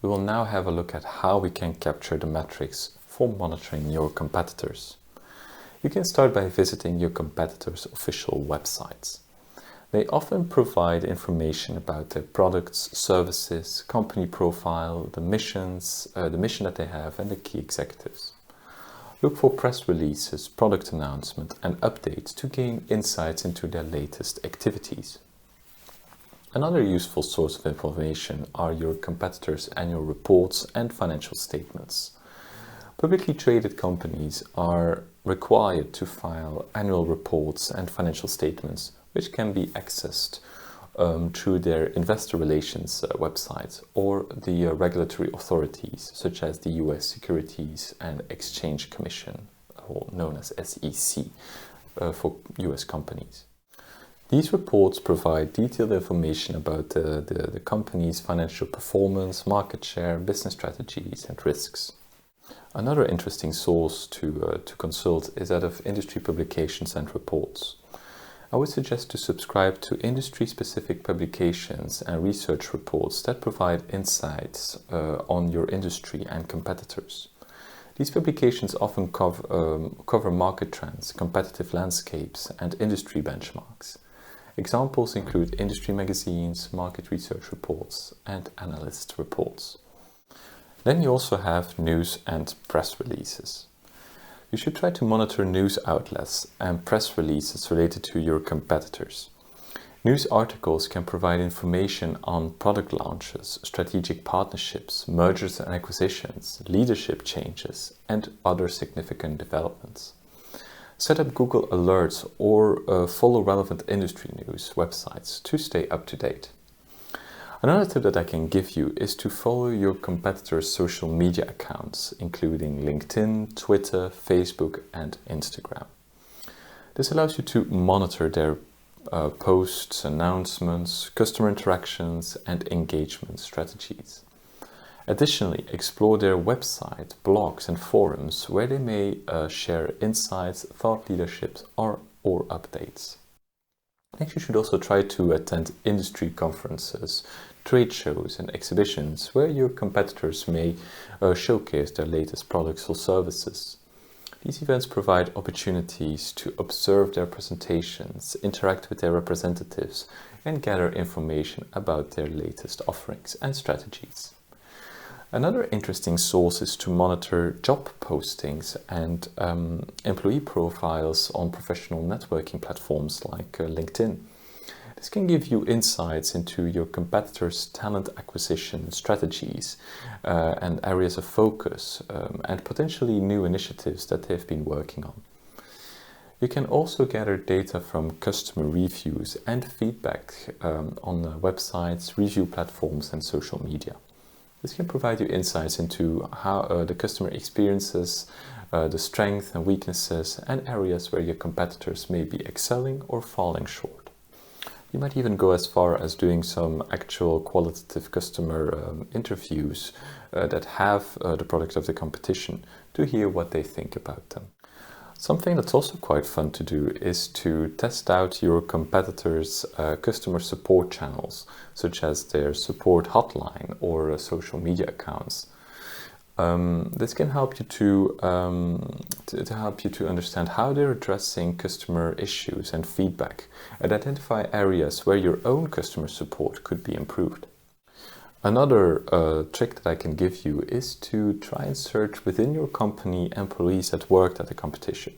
We will now have a look at how we can capture the metrics for monitoring your competitors. You can start by visiting your competitors' official websites. They often provide information about their products, services, company profile, the mission that they have, and the key executives. Look for press releases, product announcements, and updates to gain insights into their latest activities. Another useful source of information are your competitors' annual reports and financial statements. Publicly traded companies are required to file annual reports and financial statements, which can be accessed through their investor relations websites or the regulatory authorities, such as the US Securities and Exchange Commission, or known as SEC, for US companies. These reports provide detailed information about the company's financial performance, market share, business strategies, and risks. Another interesting source to consult is that of industry publications and reports. I would suggest to subscribe to industry-specific publications and research reports that provide insights on your industry and competitors. These publications often cover market trends, competitive landscapes, and industry benchmarks. Examples include industry magazines, market research reports, and analyst reports. Then you also have news and press releases. You should try to monitor news outlets and press releases related to your competitors. News articles can provide information on product launches, strategic partnerships, mergers and acquisitions, leadership changes, and other significant developments. Set up Google Alerts or follow relevant industry news websites to stay up to date. Another tip that I can give you is to follow your competitors' social media accounts, including LinkedIn, Twitter, Facebook, and Instagram. This allows you to monitor their posts, announcements, customer interactions, and engagement strategies. Additionally, explore their website, blogs, and forums where they may share insights, thought leaderships, or updates. Next, you should also try to attend industry conferences, trade shows, and exhibitions where your competitors may showcase their latest products or services. These events provide opportunities to observe their presentations, interact with their representatives, and gather information about their latest offerings and strategies. Another interesting source is to monitor job postings and employee profiles on professional networking platforms like LinkedIn. This can give you insights into your competitors' talent acquisition strategies and areas of focus and potentially new initiatives that they've been working on. You can also gather data from customer reviews and feedback on websites, review platforms, and social media. This can provide you insights into how the customer experiences, the strengths and weaknesses, and areas where your competitors may be excelling or falling short. You might even go as far as doing some actual qualitative customer interviews that have the product of the competition to hear what they think about them. Something that's also quite fun to do is to test out your competitors' customer support channels, such as their support hotline or social media accounts. This can help you to understand how they're addressing customer issues and feedback, and identify areas where your own customer support could be improved. Another trick that I can give you is to try and search within your company employees that worked at the competition.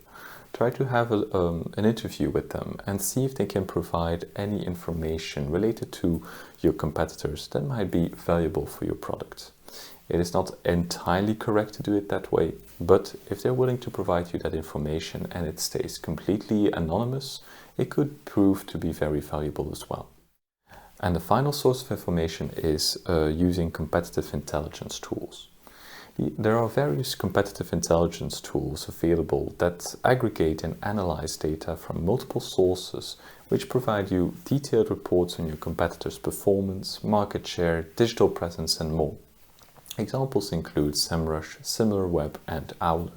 Try to have an interview with them and see if they can provide any information related to your competitors that might be valuable for your product. It is not entirely correct to do it that way, but if they're willing to provide you that information and it stays completely anonymous, it could prove to be very valuable as well. And the final source of information is using competitive intelligence tools. There are various competitive intelligence tools available that aggregate and analyze data from multiple sources, which provide you detailed reports on your competitors' performance, market share, digital presence, and more. Examples include SEMrush, SimilarWeb, and Owler.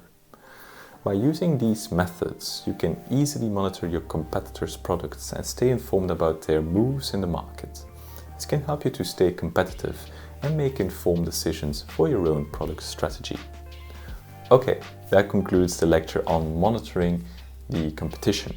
By using these methods, you can easily monitor your competitors' products and stay informed about their moves in the market. This can help you to stay competitive and make informed decisions for your own product strategy. Okay, that concludes the lecture on monitoring the competition.